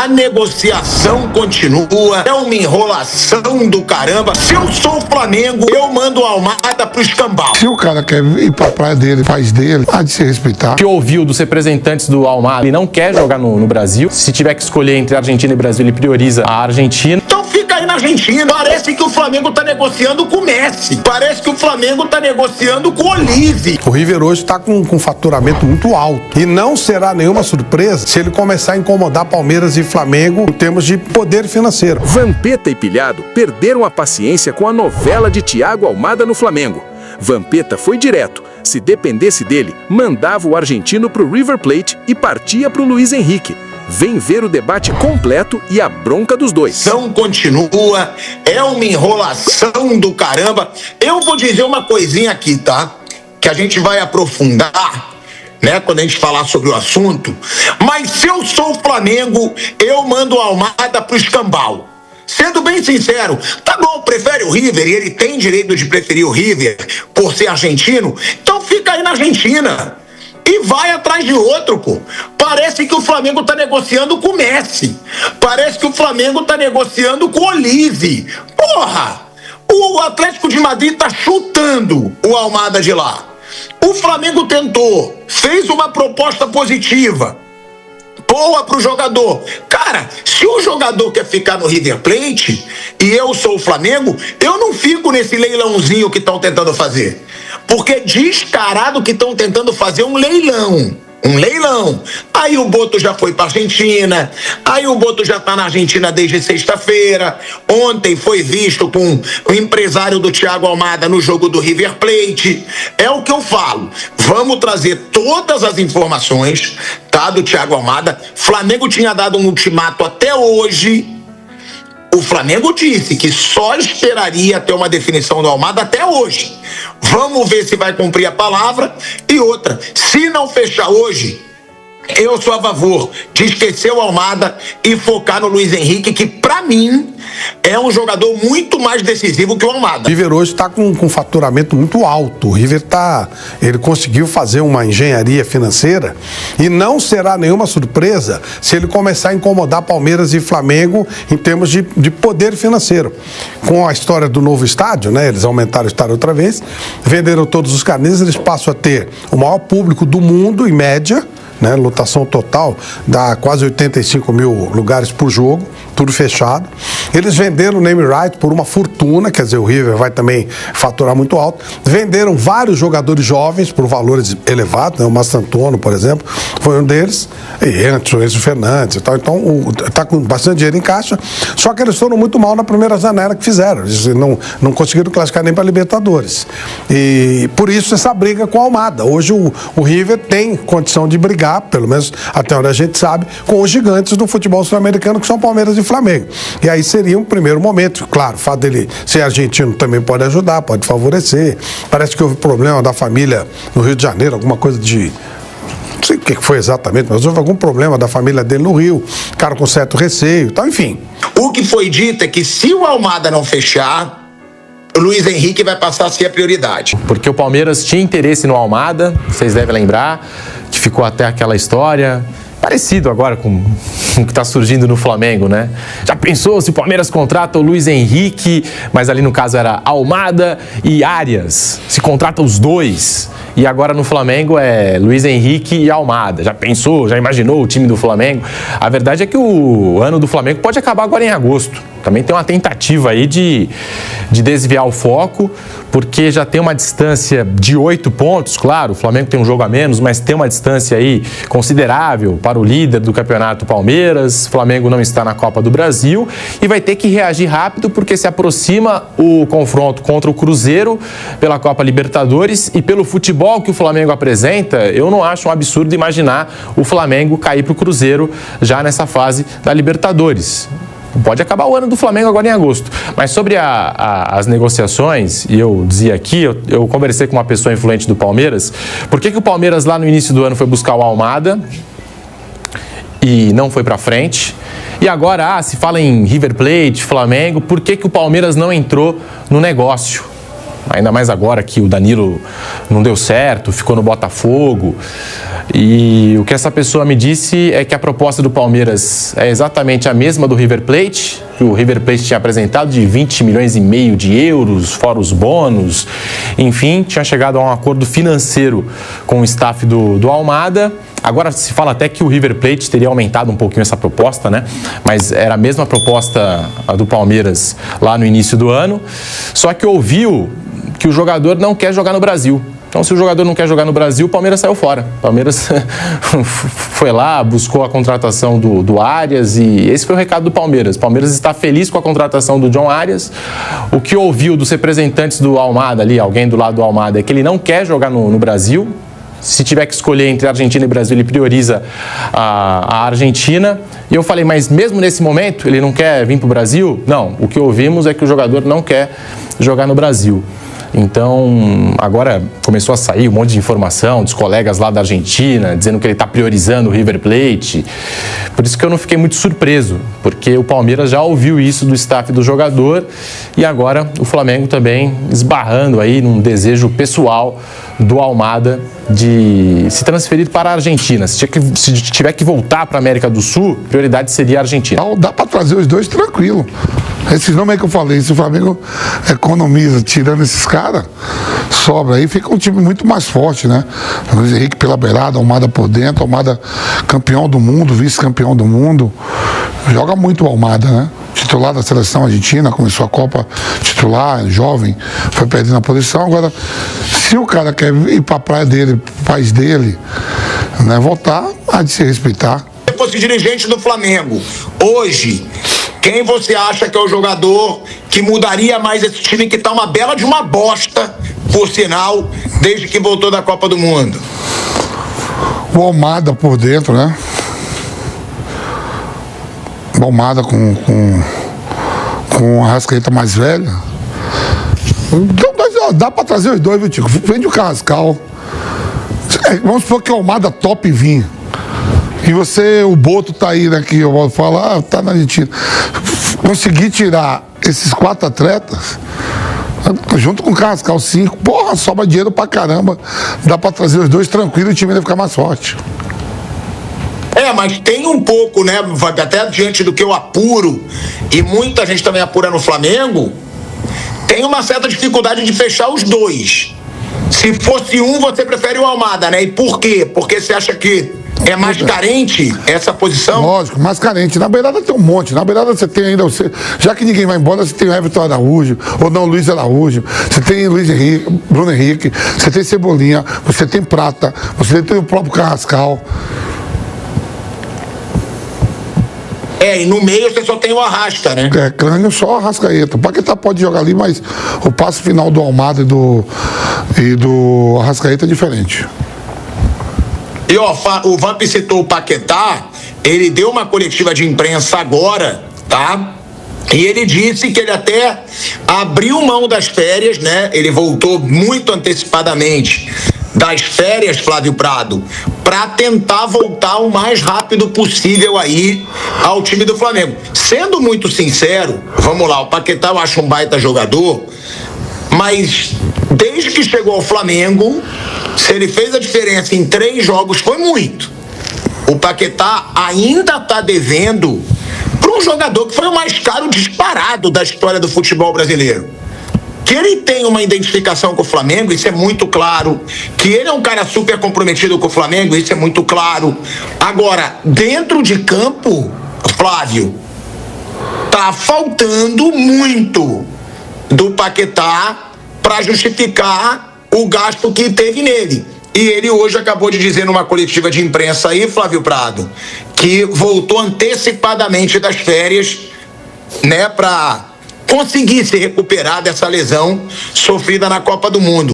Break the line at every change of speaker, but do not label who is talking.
A negociação continua, é uma enrolação do caramba. Se eu sou o Flamengo, eu mando o Almada pro escambau.
Se o cara quer ir pra praia dele, país dele, há de se respeitar.
Que ouviu dos representantes do Almada, ele não quer jogar no Brasil. Se tiver que escolher entre Argentina e Brasil, ele prioriza a Argentina.
Então fica aí na Argentina. Parece que o Flamengo tá negociando com o Messi. Parece que o Flamengo tá negociando com o Olive.
O River hoje está com um faturamento muito alto. E não será nenhuma surpresa se ele começar a incomodar Palmeiras e Flamengo em termos de poder financeiro.
Vampeta e Pilhado perderam a paciência com a novela de Thiago Almada no Flamengo. Vampeta foi direto. Se dependesse dele, mandava o argentino pro River Plate e partia pro Luiz Henrique. Vem ver o debate completo e a bronca dos dois.
Não continua, é uma enrolação do caramba. Eu vou dizer uma coisinha aqui, tá? Que a gente vai aprofundar, né, quando a gente falar sobre o assunto. Mas se eu sou o Flamengo, eu mando o Almada pro escambau. Sendo bem sincero, tá bom, prefere o River e ele tem direito de preferir o River por ser argentino, então fica aí na Argentina e vai atrás de outro, pô. Parece que o Flamengo tá negociando com o Messi, parece que o Flamengo tá negociando com o Olive. Porra, o Atlético de Madrid tá chutando o Almada de lá. O Flamengo tentou, fez uma proposta positiva, boa pro jogador. Cara, se o jogador quer ficar no River Plate e eu sou o Flamengo, eu não fico nesse leilãozinho que estão tentando fazer. Porque descarado que estão tentando fazer um leilão. Um leilão. Aí o Boto já foi pra Argentina, aí o Boto já tá na Argentina desde sexta-feira. Ontem foi visto com o empresário do Thiago Almada no jogo do River Plate. É o que eu falo. Vamos trazer todas as informações, tá, do Thiago Almada. Flamengo tinha dado um ultimato até hoje. O Flamengo disse que só esperaria ter uma definição do Almada até hoje. Vamos ver se vai cumprir a palavra. E outra, se não fechar hoje, eu sou a favor de esquecer o Almada e focar no Luiz Henrique, que pra mim é um jogador muito mais decisivo que o Almada.
O River hoje está com um faturamento muito alto. O River ele conseguiu fazer uma engenharia financeira e não será nenhuma surpresa se ele começar a incomodar Palmeiras e Flamengo em termos de poder financeiro. Com a história do novo estádio, né? Eles aumentaram o estádio outra vez, venderam todos os carnês, eles passam a ter o maior público do mundo, em média, né, lotação total, dá quase 85 mil lugares por jogo, tudo fechado. Eles venderam o name right por uma fortuna, quer dizer, o River vai também faturar muito alto. Venderam vários jogadores jovens por valores elevados, né, o Mastantuono, por exemplo, foi um deles, e antes o Enzo Fernandes e tal. Então, está com bastante dinheiro em caixa, só que eles foram muito mal na primeira janela que fizeram. Eles não conseguiram classificar nem para Libertadores. E por isso essa briga com a Almada. Hoje o River tem condição de brigar, pelo menos até onde a gente sabe, com os gigantes do futebol sul-americano, que são Palmeiras e Flamengo. E aí seria um primeiro momento. Claro, o fato dele ser argentino também pode ajudar, pode favorecer. Parece que houve problema da família no Rio de Janeiro, alguma coisa de... não sei o que foi exatamente, mas houve algum problema da família dele no Rio, cara com certo receio e tal, enfim.
O que foi dito é que se o Almada não fechar, o Luiz Henrique vai passar a ser a prioridade.
Porque o Palmeiras tinha interesse no Almada, vocês devem lembrar, que ficou até aquela história, parecido agora com o que está surgindo no Flamengo, né? Já pensou se o Palmeiras contrata o Luiz Henrique, mas ali no caso era Almada e Arias, se contrata os dois, e agora no Flamengo é Luiz Henrique e Almada. Já pensou, já imaginou o time do Flamengo? A verdade é que o ano do Flamengo pode acabar agora em agosto. Também tem uma tentativa aí de desviar o foco, porque já tem uma distância de 8 pontos, claro, o Flamengo tem um jogo a menos, mas tem uma distância aí considerável para o líder do campeonato Palmeiras. O Flamengo não está na Copa do Brasil e vai ter que reagir rápido, porque se aproxima o confronto contra o Cruzeiro pela Copa Libertadores, e pelo futebol que o Flamengo apresenta, eu não acho um absurdo imaginar o Flamengo cair para o Cruzeiro já nessa fase da Libertadores. Pode acabar o ano do Flamengo agora em agosto. Mas sobre as negociações, e eu dizia aqui, eu conversei com uma pessoa influente do Palmeiras, por que o Palmeiras lá no início do ano foi buscar o Almada e não foi para frente? E agora, se fala em River Plate, Flamengo, por que o Palmeiras não entrou no negócio? Ainda mais agora que o Danilo não deu certo, ficou no Botafogo. E o que essa pessoa me disse é que a proposta do Palmeiras é exatamente a mesma do River Plate, que o River Plate tinha apresentado, de 20 milhões e meio de euros, fora os bônus. Enfim, tinha chegado a um acordo financeiro com o staff do Almada. Agora se fala até que o River Plate teria aumentado um pouquinho essa proposta, né? Mas era a mesma proposta do Palmeiras lá no início do ano. Só que ouviu que o jogador não quer jogar no Brasil. Então, se o jogador não quer jogar no Brasil, o Palmeiras saiu fora. O Palmeiras foi lá, buscou a contratação do Arias e esse foi o recado do Palmeiras. O Palmeiras está feliz com a contratação do John Arias. O que ouviu dos representantes do Almada ali, alguém do lado do Almada, é que ele não quer jogar no Brasil. Se tiver que escolher entre Argentina e Brasil, ele prioriza a Argentina. E eu falei, mas mesmo nesse momento, ele não quer vir para o Brasil? Não, o que ouvimos é que o jogador não quer jogar no Brasil. Então, agora começou a sair um monte de informação dos colegas lá da Argentina, dizendo que ele está priorizando o River Plate. Por isso que eu não fiquei muito surpreso, porque o Palmeiras já ouviu isso do staff do jogador e agora o Flamengo também esbarrando aí num desejo pessoal do Almada de se transferir para a Argentina. Se tiver que voltar para a América do Sul, prioridade seria a Argentina.
Dá para trazer os dois tranquilo. Esses nomes aí que eu falei, se o Flamengo economiza tirando esses caras, sobra aí, fica um time muito mais forte, né? Luiz Henrique pela beirada, Almada por dentro, Almada campeão do mundo, vice-campeão do mundo. Joga muito o Almada, né? Titular da seleção argentina, começou a Copa titular, jovem, foi perdendo a posição. Agora, se o cara quer ir para a praia dele, pro país dele, né, voltar, há de se respeitar.
Se fosse dirigente do Flamengo, hoje, quem você acha que é o jogador que mudaria mais esse time que tá uma bela de uma bosta, por sinal, desde que voltou da Copa do Mundo?
O Almada por dentro, né? O Almada com a Arrascaeta mais velha. Então, dá pra trazer os dois, viu, Tico? Vende o Carrascal. Vamos supor que o Almada top vir. E você, o Boto tá aí, né? Que eu vou falar, tá na Argentina. Conseguir tirar esses 4 atletas, junto com o Carrascal 5, porra, sobra dinheiro pra caramba. Dá pra trazer os dois tranquilo e o time vai ficar mais forte.
Mas tem um pouco, né, até diante do que eu apuro, e muita gente também apura no Flamengo, tem uma certa dificuldade de fechar os dois. Se fosse um, você prefere o Almada, né? E por quê? Porque você acha que é mais carente essa posição?
Lógico, mais carente. Na beirada tem um monte. Na beirada você tem ainda, já que ninguém vai embora, você tem o Everton Araújo, ou não, Luiz Araújo, você tem Luiz Henrique, Bruno Henrique, você tem Cebolinha, você tem Prata, você tem o próprio Carrascal.
E no meio você só tem o Arrasca, né?
Crânio só o Arrascaeta. O Paquetá pode jogar ali, mas o passe final do Almada e do Arrascaeta é diferente.
E ó, o Vamp citou o Paquetá, ele deu uma coletiva de imprensa agora, tá? E ele disse que ele até abriu mão das férias, né? Ele voltou muito antecipadamente das férias, Flávio Prado, para tentar voltar o mais rápido possível aí ao time do Flamengo. Sendo muito sincero, vamos lá, o Paquetá eu acho um baita jogador, mas desde que chegou ao Flamengo, se ele fez a diferença em 3 jogos, foi muito. O Paquetá ainda está devendo para um jogador que foi o mais caro disparado da história do futebol brasileiro. Que ele tem uma identificação com o Flamengo, isso é muito claro. Que ele é um cara super comprometido com o Flamengo, isso é muito claro. Agora, dentro de campo, Flávio, tá faltando muito do Paquetá para justificar o gasto que teve nele. E ele hoje acabou de dizer numa coletiva de imprensa aí, Flávio Prado, que voltou antecipadamente das férias, né, para conseguir se recuperar dessa lesão sofrida na Copa do Mundo.